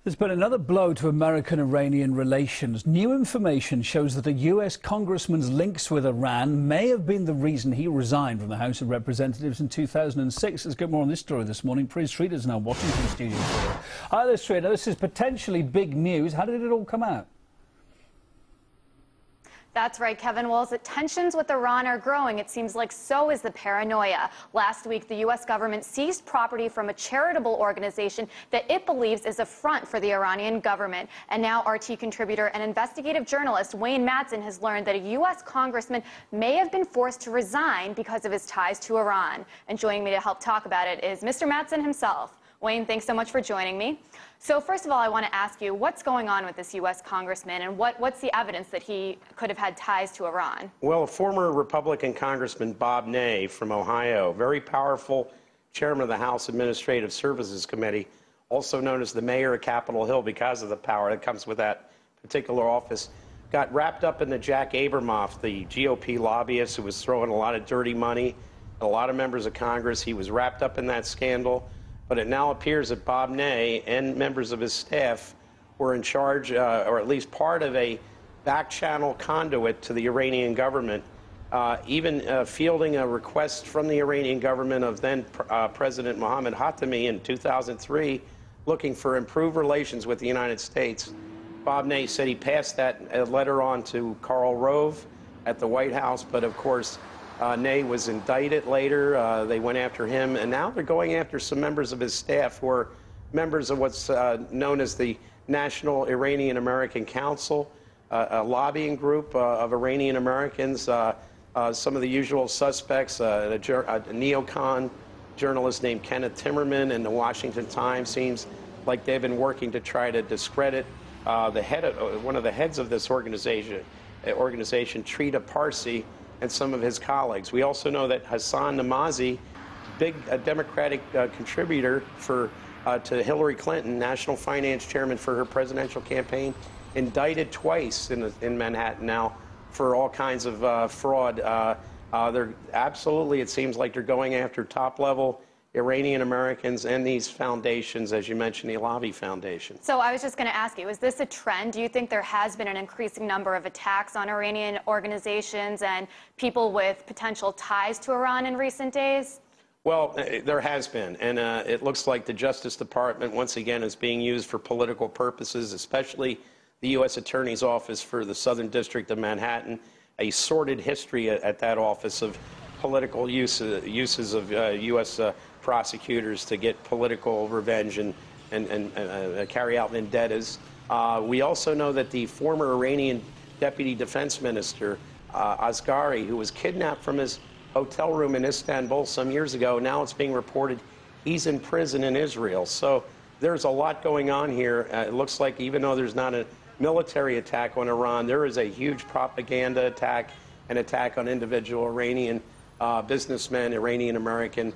There's been another blow to American-Iranian relations. New information shows that a U.S. congressman's links with Iran may have been the reason he resigned from the House of Representatives in 2006. Let's get more on this story this morning. Priya Street is now Washington studio. Hi there, Street. Now, this is potentially big news. How did it all come out? That's right, Kevin. Well, as the tensions with Iran are growing, it seems like so is the paranoia. Last week, the U.S. government seized property from a charitable organization that it believes is a front for the Iranian government. And now RT contributor and investigative journalist Wayne Madsen has learned that a U.S. congressman may have been forced to resign because of his ties to Iran. And joining me to help talk about it is Mr. Madsen himself. Wayne, thanks so much for joining me. So first of all, I want to ask you, what's going on with this U.S. congressman, and what's the evidence that he could have had ties to Iran? Well, former Republican Congressman Bob Ney from Ohio, very powerful chairman of the House Administrative Services Committee, also known as the mayor of Capitol Hill because of the power that comes with that particular office, got wrapped up in the Jack Abramoff, the GOP lobbyist who was throwing a lot of dirty money at a lot of members of Congress. He was wrapped up in that scandal. But it now appears that Bob Ney and members of his staff were in charge, or at least part of a back-channel conduit to the Iranian government, even fielding a request from the Iranian government of then President Mohammad Khatami in 2003, looking for improved relations with the United States. Bob Ney said he passed that letter on to Karl Rove at the White House, but of course, Ney was indicted later. They went after him, and now they're going after some members of his staff who are members of what's known as the National Iranian American Council, a lobbying group of Iranian Americans. Some of the usual suspects, a neocon journalist named Kenneth Timmerman in the Washington Times. Seems like they've been working to try to discredit one of the heads of this organization, Trita Parsi, and some of his colleagues. We also know that Hassan Namazi, big Democratic contributor to Hillary Clinton, national finance chairman for her presidential campaign, indicted twice in Manhattan now for all kinds of fraud. They're absolutely, it seems like they're going after top-level Iranian Americans and these foundations, as you mentioned, the Alavi Foundation. So I was just going to ask you, is this a trend? Do you think there has been an increasing number of attacks on Iranian organizations and people with potential ties to Iran in recent days? Well, there has been, and it looks like the Justice Department, once again, is being used for political purposes, especially the U.S. Attorney's Office for the Southern District of Manhattan, a sordid history at that office of political uses of U.S. prosecutors to get political revenge and carry out vendettas. We also know that the former Iranian Deputy Defense Minister, Asghari, who was kidnapped from his hotel room in Istanbul some years ago, now it's being reported he's in prison in Israel. So there's a lot going on here. It looks like even though there's not a military attack on Iran, there is a huge propaganda attack, an attack on individual Iranian businessmen, Iranian-American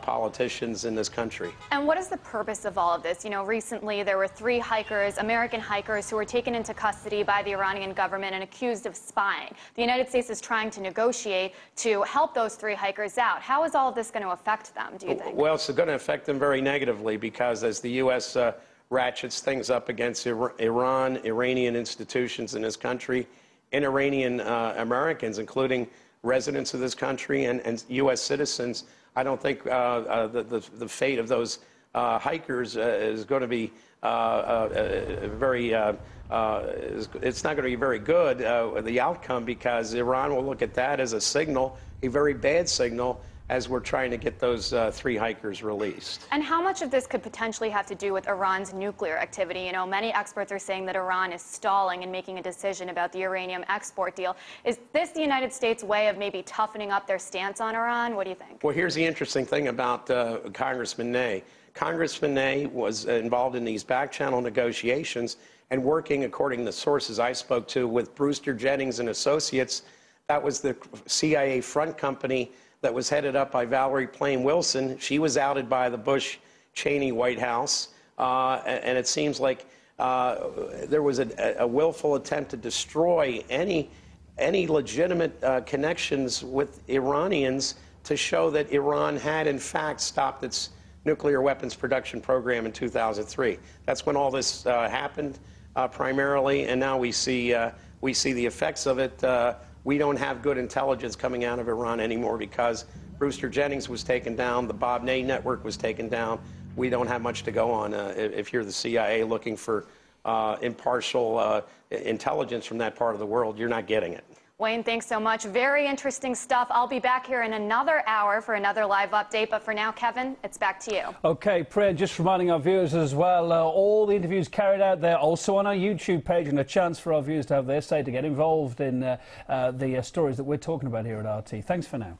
politicians in this country. And what is the purpose of all of this? You know, recently there were 3 hikers, American hikers, who were taken into custody by the Iranian government and accused of spying. The United States is trying to negotiate to help those 3 hikers out. How is all of this going to affect them, do you think? Well, it's going to affect them very negatively because as the U.S. Ratchets things up against Iran, Iranian institutions in this country, and Iranian Americans, including residents of this country and U.S. citizens, I don't think the fate of those hikers is going to be it's not going to be very good, the outcome, because Iran will look at that as a signal, a very bad signal, as we're trying to get those 3 hikers released. And how much of this could potentially have to do with Iran's nuclear activity? You know, many experts are saying that Iran is stalling and making a decision about the uranium export deal. Is this the United States' way of maybe toughening up their stance on Iran? What do you think? Well, here's the interesting thing about Congressman Ney. Congressman Ney was involved in these back-channel negotiations and working, according to sources I spoke to, with Brewster Jennings and Associates. That was the CIA front company that was headed up by Valerie Plame Wilson. She was outed by the Bush-Cheney White House, and it seems like there was a willful attempt to destroy any legitimate connections with Iranians to show that Iran had, in fact, stopped its nuclear weapons production program in 2003. That's when all this happened primarily, and now we see the effects of it. We don't have good intelligence coming out of Iran anymore because Brewster Jennings was taken down, the Bob Ney network was taken down. We don't have much to go on. If you're the CIA looking for impartial intelligence from that part of the world, you're not getting it. Wayne, thanks so much. Very interesting stuff. I'll be back here in another hour for another live update. But for now, Kevin, it's back to you. OK, Priya, just reminding our viewers as well, all the interviews carried out there also on our YouTube page, and a chance for our viewers to have their say, to get involved in the stories that we're talking about here at RT. Thanks for now.